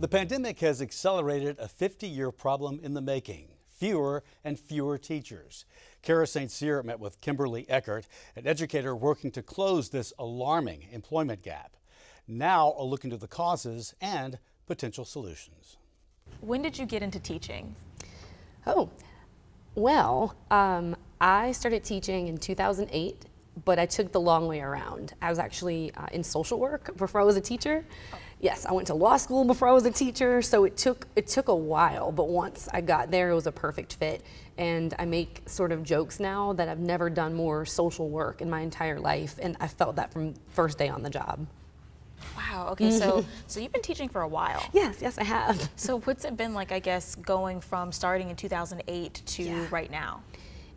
The pandemic has accelerated a 50-year problem in the making. Fewer and fewer teachers. Kara St. Cyr met with Kimberly Eckert, an educator working to close this alarming employment gap. Now a look into the causes and potential solutions. When did you get into teaching? I started teaching in 2008, but I took the long way around. I was actually in social work before I was a teacher. Yes, I went to law school before I was a teacher, so it took a while, but once I got there, it was a perfect fit. And I make sort of jokes now that I've never done more social work in my entire life, and I felt that from first day on the job. Wow, okay, so you've been teaching for a while. Yes, I have. So what's it been like, I guess, going from starting in 2008 to right now?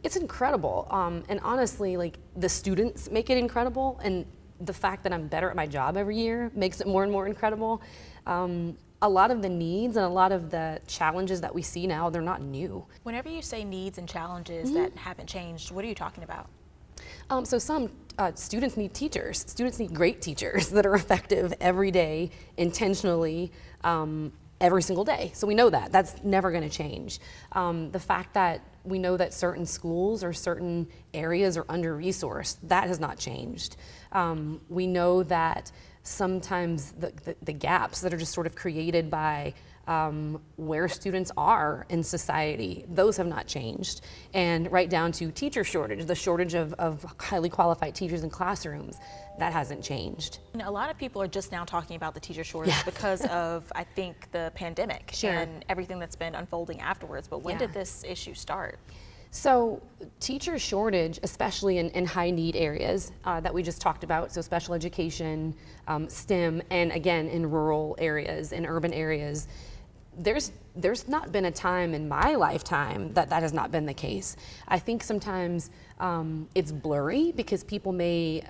It's incredible, and honestly, like, the students make it incredible, and the fact that I'm better at my job every year makes it more and more incredible. A lot of the needs and a lot of the challenges that we see now, they're not new. Whenever you say needs and challenges that haven't changed, what are you talking about? So some students need teachers. Students need great teachers that are effective every day, intentionally, every single day. So we know that. That's never going to change. The fact that we know that certain schools or certain areas are under-resourced, that has not changed. We know that sometimes the gaps that are just sort of created by where students are in society, those have not changed. And right down to teacher shortage, the shortage of highly qualified teachers in classrooms, that hasn't changed. A lot of people are just now talking about the teacher shortage because of, I think, the pandemic and everything that's been unfolding afterwards. But when did this issue start? So teacher shortage, especially in high need areas that we just talked about, so special education, STEM, and again in rural areas, in urban areas, there's not been a time in my lifetime that has not been the case. I think sometimes it's blurry because people may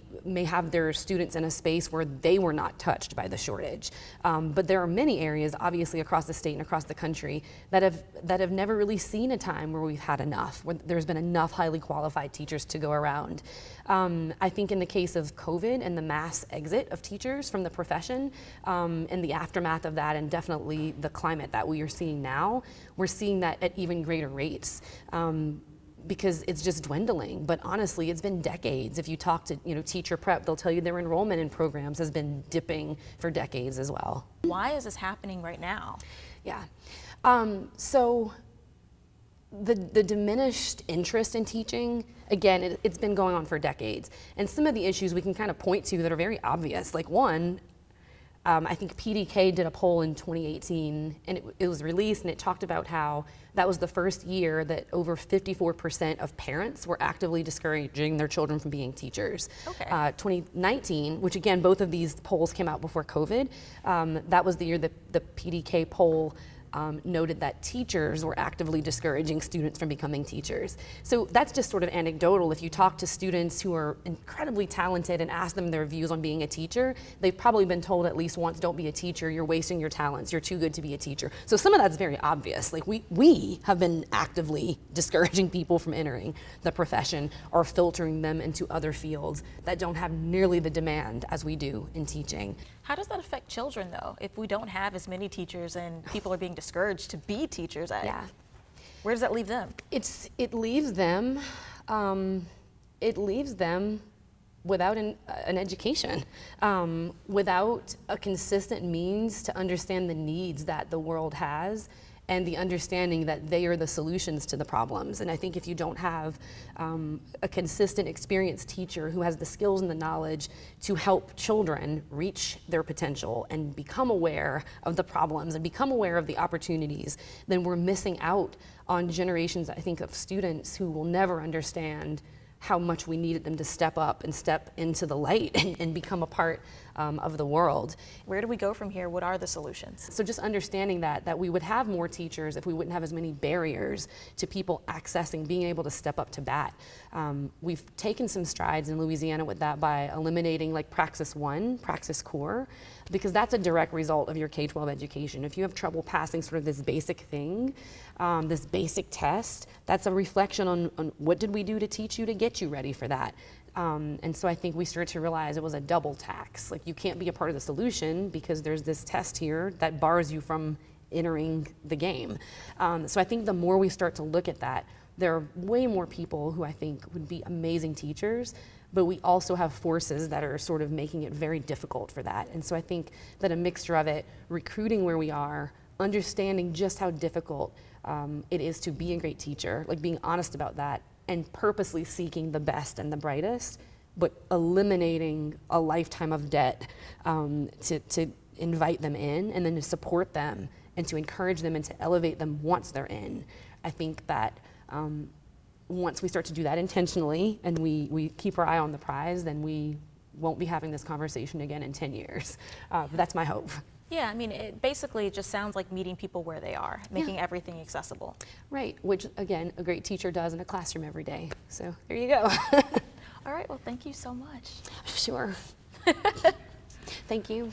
have their students in a space where they were not touched by the shortage. But there are many areas, obviously across the state and across the country, that have never really seen a time where we've had enough, where there's been enough highly qualified teachers to go around. I think in the case of COVID and the mass exit of teachers from the profession, and the aftermath of that, and definitely the climate that we are seeing now, we're seeing that at even greater rates. Because it's just dwindling. But honestly, it's been decades. If you talk to teacher prep, they'll tell you their enrollment in programs has been dipping for decades as well. Why is this happening right now? Yeah. So the diminished interest in teaching, again, it's been going on for decades. And some of the issues we can kind of point to that are very obvious, like one, I think PDK did a poll in 2018, and it was released, and it talked about how that was the first year that over 54% of parents were actively discouraging their children from being teachers. 2019, which again, both of these polls came out before COVID, that was the year that the PDK poll noted that teachers were actively discouraging students from becoming teachers. So that's just sort of anecdotal. If you talk to students who are incredibly talented and ask them their views on being a teacher, they've probably been told at least once, don't be a teacher, you're wasting your talents, you're too good to be a teacher. So some of that's very obvious. Like we have been actively discouraging people from entering the profession or filtering them into other fields that don't have nearly the demand as we do in teaching. How does that affect children, though, if we don't have as many teachers and people are being discouraged to be teachers? Where does that leave them? It leaves them without an education, without a consistent means to understand the needs that the world has, and the understanding that they are the solutions to the problems. And I think if you don't have a consistent, experienced teacher who has the skills and the knowledge to help children reach their potential and become aware of the problems and become aware of the opportunities, then we're missing out on generations, I think, of students who will never understand how much we needed them to step up and step into the light and become a part of the world. Where do we go from here? What are the solutions? So just understanding that we would have more teachers if we wouldn't have as many barriers to people accessing, being able to step up to bat. We've taken some strides in Louisiana with that by eliminating like Praxis 1, Praxis Core, because that's a direct result of your K-12 education. If you have trouble passing sort of this basic thing, this basic test, that's a reflection on what did we do to teach you to get you ready for that. And so I think we started to realize it was a double tax. Like, you can't be a part of the solution because there's this test here that bars you from entering the game. So I think the more we start to look at that, there are way more people who I think would be amazing teachers, but we also have forces that are sort of making it very difficult for that. And so I think that a mixture of it, recruiting where we are, understanding just how difficult it is to be a great teacher, like being honest about that, and purposely seeking the best and the brightest, but eliminating a lifetime of debt to invite them in, and then to support them and to encourage them and to elevate them once they're in. I think that once we start to do that intentionally and we keep our eye on the prize, then we won't be having this conversation again in 10 years. That's my hope. Yeah, I mean, it basically just sounds like meeting people where they are, making everything accessible. Right, which again, a great teacher does in a classroom every day. So there you go. All right, well, thank you so much. Sure. Thank you.